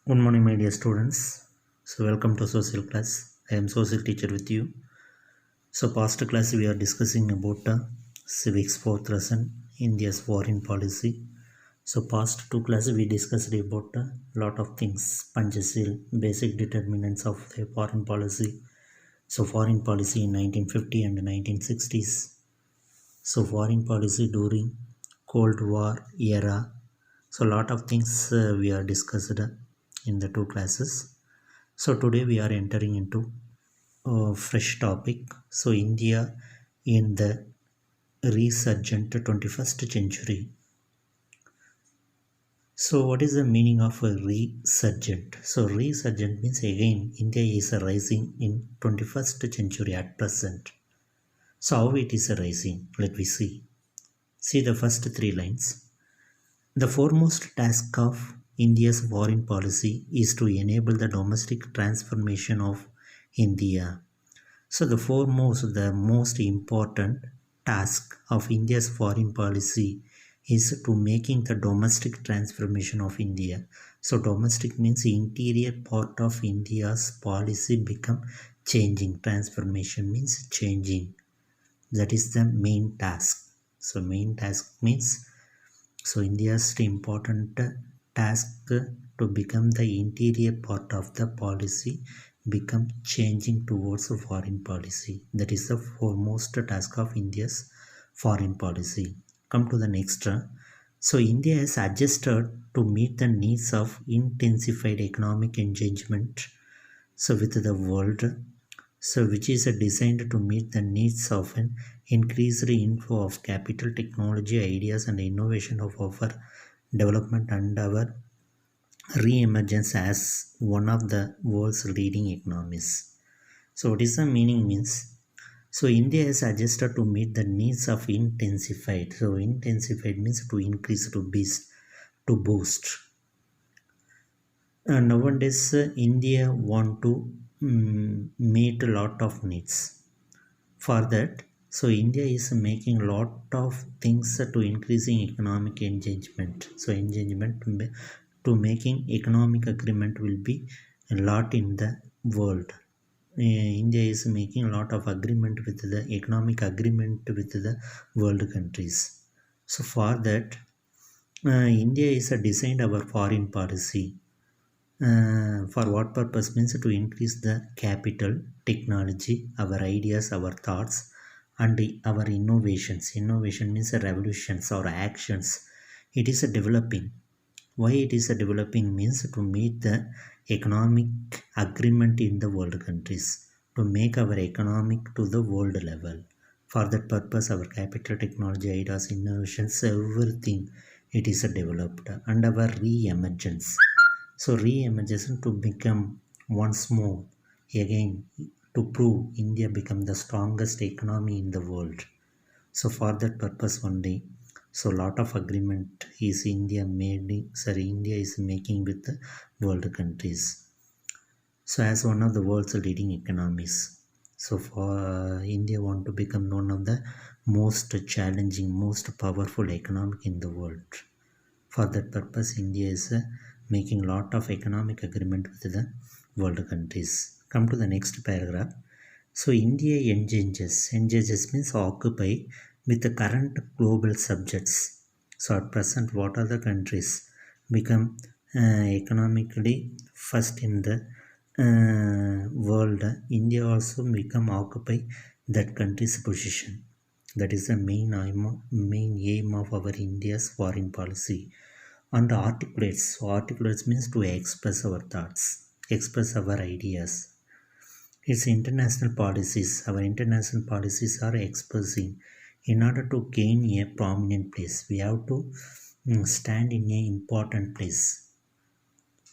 Good morning, my dear students. So, welcome to social class. I am social teacher with you. So, past class we are discussing about civics fourth lesson, India's foreign policy. So, past two classes we discussed about a lot of things, Panchashil, basic determinants of the foreign policy. So, foreign policy in 1950 and 1960s. So, foreign policy during Cold War era. So, lot of things we are discussed in the two classes. So today we are entering into a fresh topic. So India in the resurgent 21st century. So what is the meaning of a resurgent? So resurgent means again India is rising in 21st century at present. So how it is rising? Let me see. See the first three lines. The foremost task of India's foreign policy is to enable the domestic transformation of India. So the most important task of India's foreign policy is to making the domestic transformation of India. So domestic means the interior part of India's policy become changing. Transformation means changing. That is the main task. So main task means India's important task to become the interior part of the policy become changing towards a foreign policy. That is the foremost task of India's foreign policy. Come to the next. India has adjusted to meet the needs of intensified economic engagement with the world, which is designed to meet the needs of an increased inflow of capital, technology, ideas, and innovation of our development and our re-emergence as one of the world's leading economies. So, what is the meaning means? So, India has adjusted to meet the needs of intensified. So, intensified means to increase, to boost, to boost. Nowadays, India want to meet a lot of needs. For that, India is making a lot of things to increasing economic engagement. So engagement to making economic agreement will be a lot in the world. India is making a lot of agreement with the economic agreement with the world countries. So for that, India is designed our foreign policy. For what purpose means to increase the capital, technology, our ideas, our thoughts, and our innovations. Innovation means revolutions or actions. It is a developing. Why it is a developing means to meet the economic agreement in the world countries, to make our economic to the world level. For that purpose, our capital, technology, ideas, innovations, everything it is developed, and our re-emergence. So re-emergence to become once more again to prove India become the strongest economy in the world. So for that purpose only, lot of agreement is India is making with the world countries. So as one of the world's leading economies. So for India want to become one of the most challenging, most powerful economic in the world. For that purpose, India is making lot of economic agreement with the world countries. Come to the next paragraph. So India engages means occupy with the current global subjects. So at present, what are the countries become economically first in the world? India also become occupy that country's position. That is the main aim of our India's foreign policy. And articulates. So articulates means to express our thoughts, express our ideas. It's international policies. Our international policies are expressing. In order to gain a prominent place, we have to stand in an important place.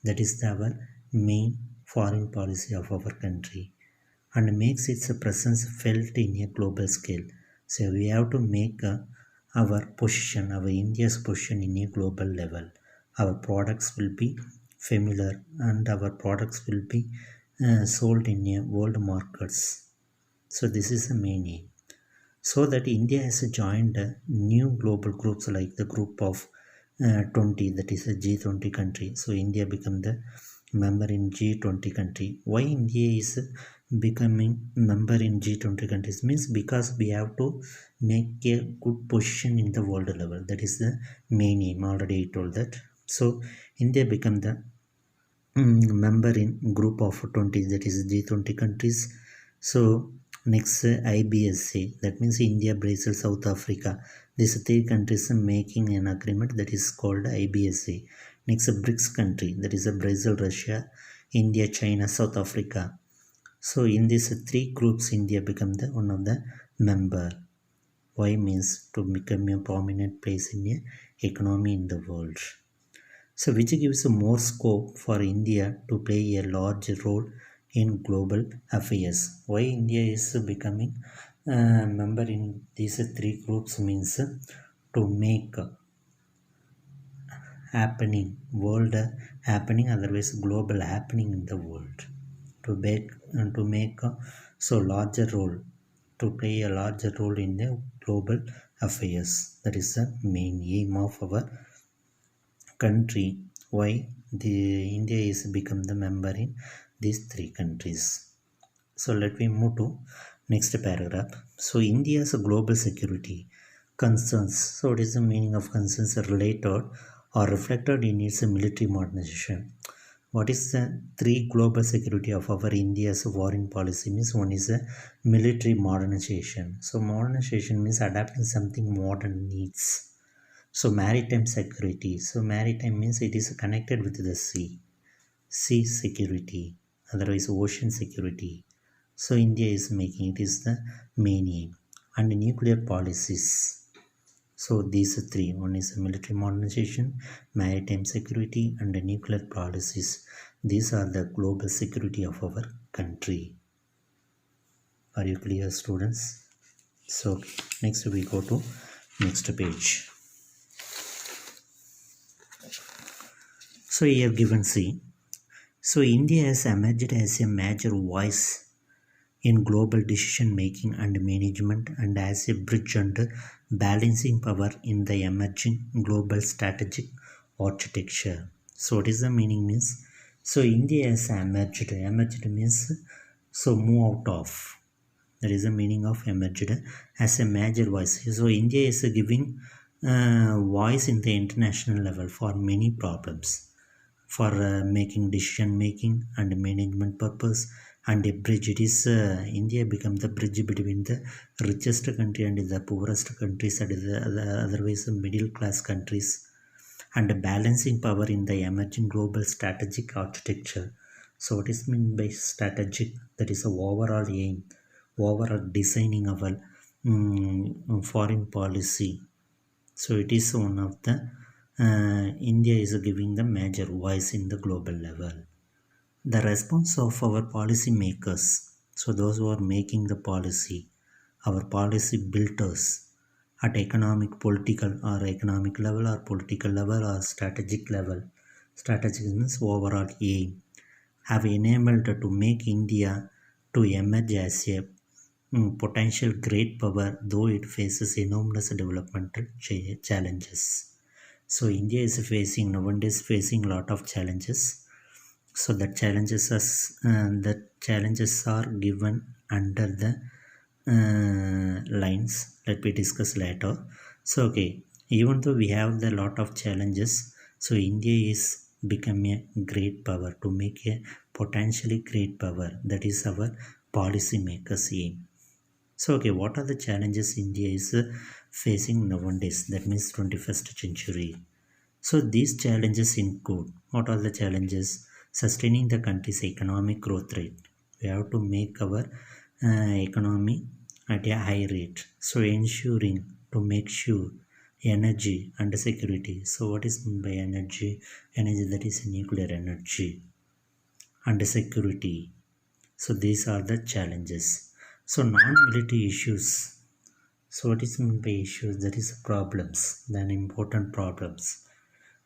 That is our main foreign policy of our country, and makes its presence felt in a global scale. So we have to make our position, our India's position in a global level. Our products will be familiar and our products will be sold in a world markets. So this is the main aim. So that India has joined new global groups like the group of 20, that is a G20 country. So India become the member in G20 country. Why India is becoming member in G20 countries means because we have to make a good position in the world level. That is the main aim. Already I told that. So India become the member in group of 20, that is G20 countries. So next IBSA, that means India, Brazil, South Africa. These three countries are making an agreement that is called IBSA. Next BRICS country, that is Brazil, Russia, India, China, South Africa. So in these three groups India become the one of the member. Why means to become a prominent place in a economy in the world. So which gives more scope for India to play a large role in global affairs. Why India is becoming a member in these three groups means to make happening world happening, otherwise global happening in the world, to make so larger role, to play a larger role in the global affairs. That is the main aim of our country. Why the India is become the member in these three countries. So let me move to next paragraph. So India's global security concerns. So what is the meaning of concerns related or reflected in its military modernization? What is the three global security of our India's foreign policy means? One is a military modernization. So modernization means adapting something modern needs. So maritime security. So maritime means it is connected with the sea security, otherwise ocean security. So India is making it is the main aim. And nuclear policies. So these are three. One is military modernization, maritime security, and nuclear policies. These are the global security of our country. Are you clear, students? So next we go to next page. So here given C. So India has emerged as a major voice in global decision making and management, and as a bridge and balancing power in the emerging global strategic architecture. So what is the meaning means? So India has emerged. Emerged means so move out of. That is the meaning of emerged as a major voice. So India is giving voice in the international level for many problems, for making decision making and management purpose, and a bridge. It is India become the bridge between the richest country and the poorest countries, and the otherwise middle class countries, and balancing power in the emerging global strategic architecture. So what is meant by strategic? That is a overall aim, overall designing our foreign policy. So it is one of the India is giving the major voice in the global level. The response of our policy makers, so those who are making the policy, our policy builders at economic, political or economic level or political level or strategic level. Strategic means overall aim, have enabled to make India to emerge as a potential great power, though it faces enormous developmental challenges. So India is facing nowadays facing a lot of challenges. So that challenges are given under the lines. Let me discuss later. So okay, even though we have the lot of challenges, so India is become a great power, to make a potentially great power. That is our policy makers aim. So okay, what are the challenges India is facing nowadays? That means 21st century. So these challenges include, what are the challenges? Sustaining the country's economic growth rate. We have to make our economy at a high rate. So ensuring, to make sure energy and security. So what is meant by energy? Energy, that is nuclear energy, and security. So these are the challenges. So non-military issues. So what is meant by issues? That is problems, then important problems.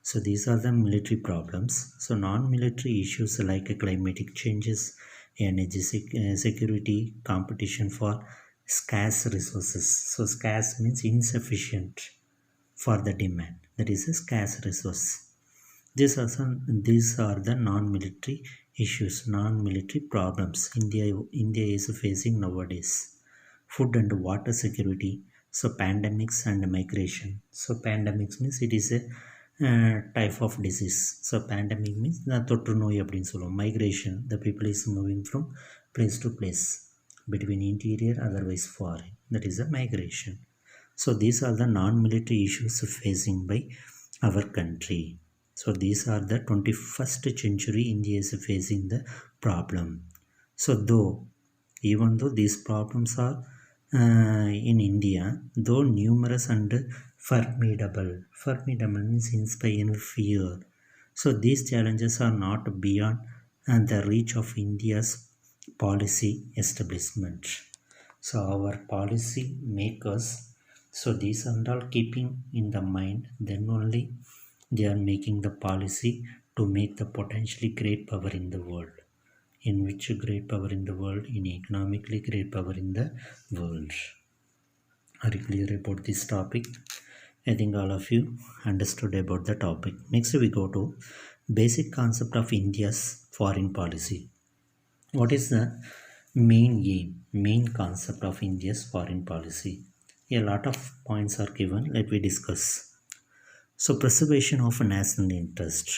So these are the military problems. So non-military issues like climatic changes, energy security, competition for scarce resources. So scarce means insufficient. for the demand, that is a scarce resource. These are the non-military issues, non-military problems India is facing nowadays. Food and water security, so pandemics and migration. So pandemics means it is a type of disease. So pandemic means the தொற்று நோய் அப்படின்னு சொல்லுவோம். Migration, the people is moving from place to place between interior otherwise foreign, that is a migration. So these are the non-military issues facing by our country. So these are the 21st century India is facing the problem. So even though these problems are in India, though numerous and formidable means inspiring fear. So these challenges are not beyond the reach of India's policy establishment. So our policy makers, so these are all keeping in the mind, then only they are making the policy to make the potentially great power in the world. In which great power in the world? In economically great power in the world. Are you clear about this topic? I think all of you understood about the topic. Next we go to basic concept of India's foreign policy. What is the main aim, main concept of India's foreign policy? A lot of points are given. Let me discuss. So preservation of national interest.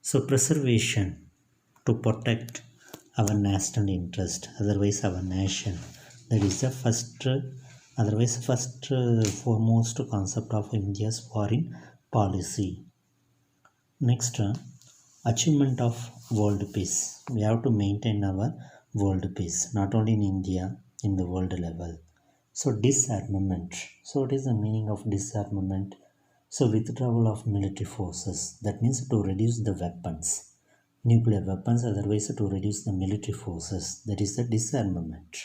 So preservation, to protect our national interest, otherwise our nation. That is the foremost concept of India's foreign policy. Next, achievement of world peace. We have to maintain our world peace, not only in India, in the world level. So disarmament. So what is the meaning of disarmament? So withdrawal of military forces. That means to reduce the weapons, nuclear weapons, otherwise to reduce the military forces. That is the disarmament.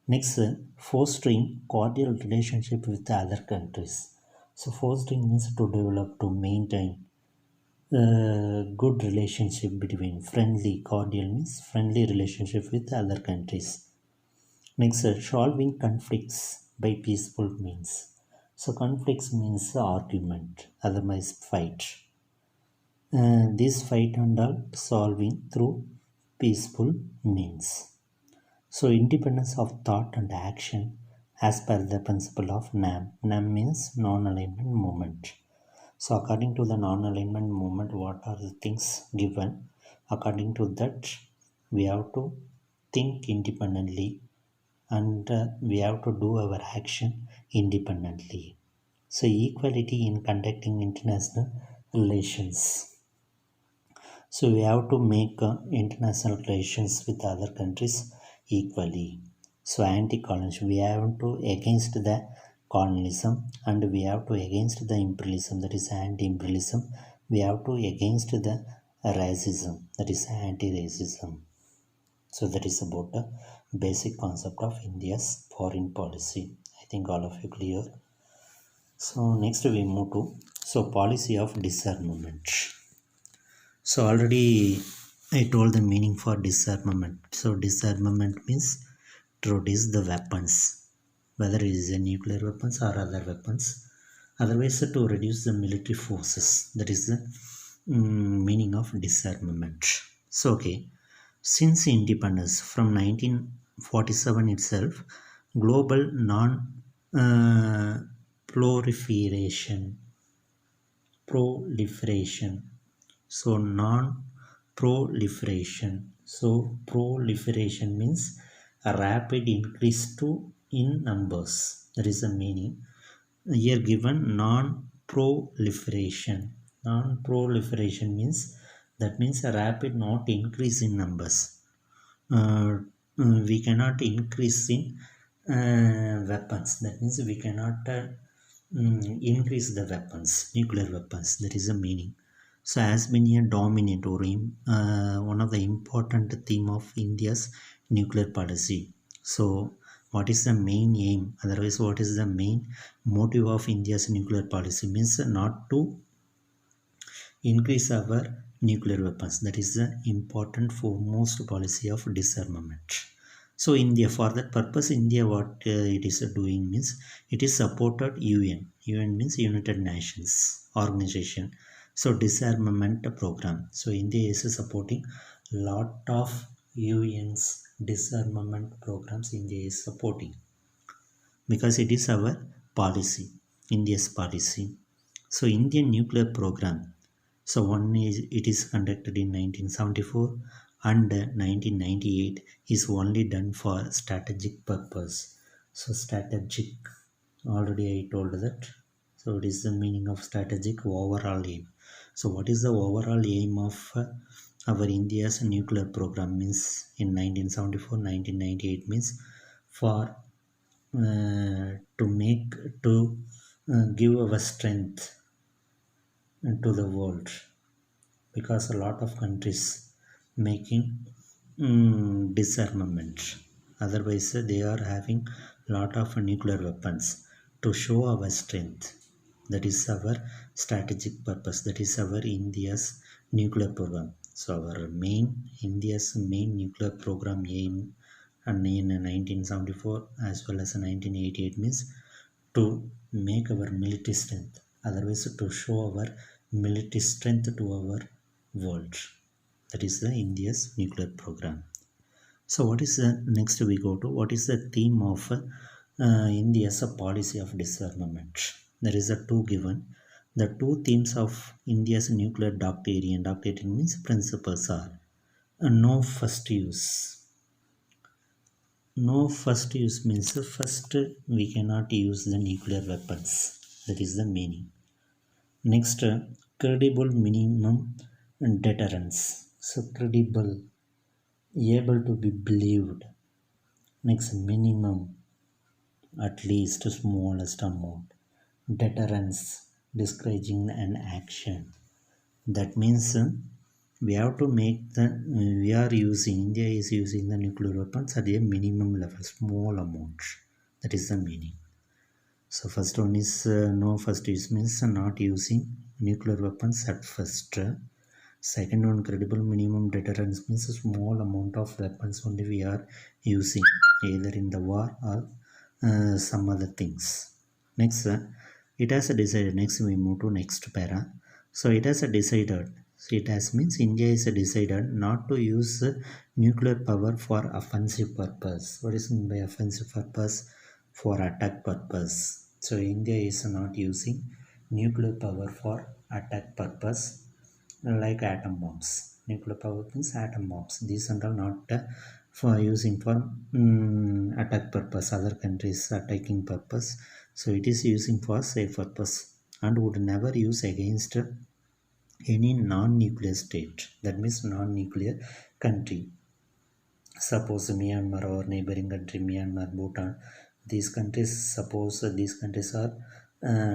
Next, fostering cordial relationship with the other countries. So fostering means to develop, to maintain good relationship between, friendly, cordial means friendly relationship with other countries. Next, solving conflicts by peaceful means. So conflicts means argument, otherwise fight. This fight and all solving through peaceful means. So independence of thought and action as per the principle of NAM. NAM means non-alignment movement. So according to the non-alignment movement, what are the things given? According to that, we have to think independently and we have to do our action independently. So equality in conducting international relations. So we have to make international relations with other countries equally. So anti-colonialism, we have to against the colonialism and we have to against the imperialism, that is anti-imperialism. We have to against the racism, that is anti-racism. So that is about the basic concept of India's foreign policy. I think all of you clear. So next we move to policy of disarmament. So already I told the meaning for disarmament. So disarmament means to reduce the weapons, whether it is a nuclear weapons or other weapons, otherwise to reduce the military forces. That is the meaning of disarmament. So okay, since independence from 1947 itself, global proliferation. So non-proliferation. So proliferation means a rapid increase in numbers. That is the meaning. Here given non-proliferation. Non-proliferation means a rapid not increase in numbers. We cannot increase in weapons. That means we cannot increase the weapons, nuclear weapons. That is the meaning. So has been a dominant or one of the important theme of India's nuclear policy. So what is the main aim? Otherwise, what is the main motive of India's nuclear policy? Means not to increase our nuclear weapons. That is the important foremost policy of disarmament. So India, for that purpose, India what it is doing means it is supported UN. UN means United Nations organization. So disarmament program. So India is supporting lot of UN's disarmament programs. India is supporting because it is our policy, India's policy. So Indian nuclear program. So one is it is conducted in 1974 and 1998 is only done for strategic purpose. So strategic, already I told that. So it is the meaning of strategic overall aim. So what is the overall aim of our India's nuclear program means in 1974 1998 means for to make to give our strength to the world, because a lot of countries making disarmament, otherwise they are having lot of nuclear weapons to show our strength. That is our strategic purpose, that is our India's nuclear program. So our main India's main nuclear program aim and in 1974 as well as 1988 means to make our military strength, otherwise to show our military strength to our world. That is the India's nuclear program. So what is the next we go to what is the theme of India's policy of disarmament. There is a two given. The two themes of India's nuclear doctrine. Doctrine means principles are no first use. No first use means first we cannot use the nuclear weapons. That is the meaning. Next, credible minimum deterrence. So credible, able to be believed. Next, minimum, at least smallest amount. Deterrence, discouraging an action. That means we have to make the we are using India is using the nuclear weapons at a minimum level, small amount. That is the meaning. So first one is no first use means not using nuclear weapons at first. Second one, credible minimum deterrence means a small amount of weapons only we are using either in the war or some other things. Next, it has a decided. Next we move to next para. So it has a decided. So it has means India is decided not to use nuclear power for offensive purpose. What is meant by offensive purpose? For attack purpose. So India is not using nuclear power for attack purpose like atom bombs. Nuclear power means atom bombs. These are not for using for attack purpose, other countries attacking purpose. So it is using for safe purpose and would never use against any non-nuclear state. That means non-nuclear country. Suppose Myanmar or neighboring country Myanmar, Bhutan, these countries, suppose these countries are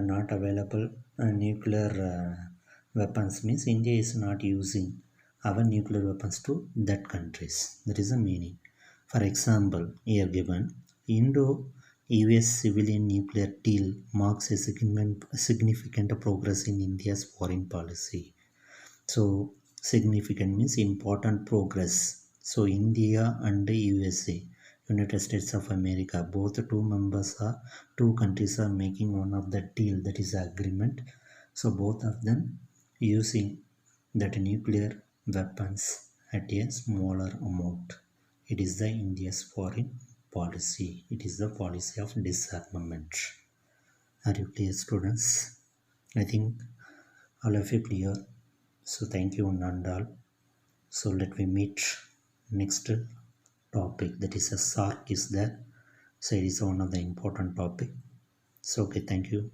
not available nuclear weapons means India is not using our nuclear weapons to that countries. That is the meaning. For example, here given Indo-US civilian nuclear deal marks a significant progress in India's foreign policy. So significant means important progress. So India and the USA, United States of America, both two countries are making one of the deal, that is agreement. So both of them using that nuclear weapons at a smaller amount. It is the India's foreign policy. It is the policy of disarmament. Are you clear, students? I think all of you clear. So thank you Nandal. So let me meet next topic, that is a SARC is there. So it is one of the important topic. So okay, thank you.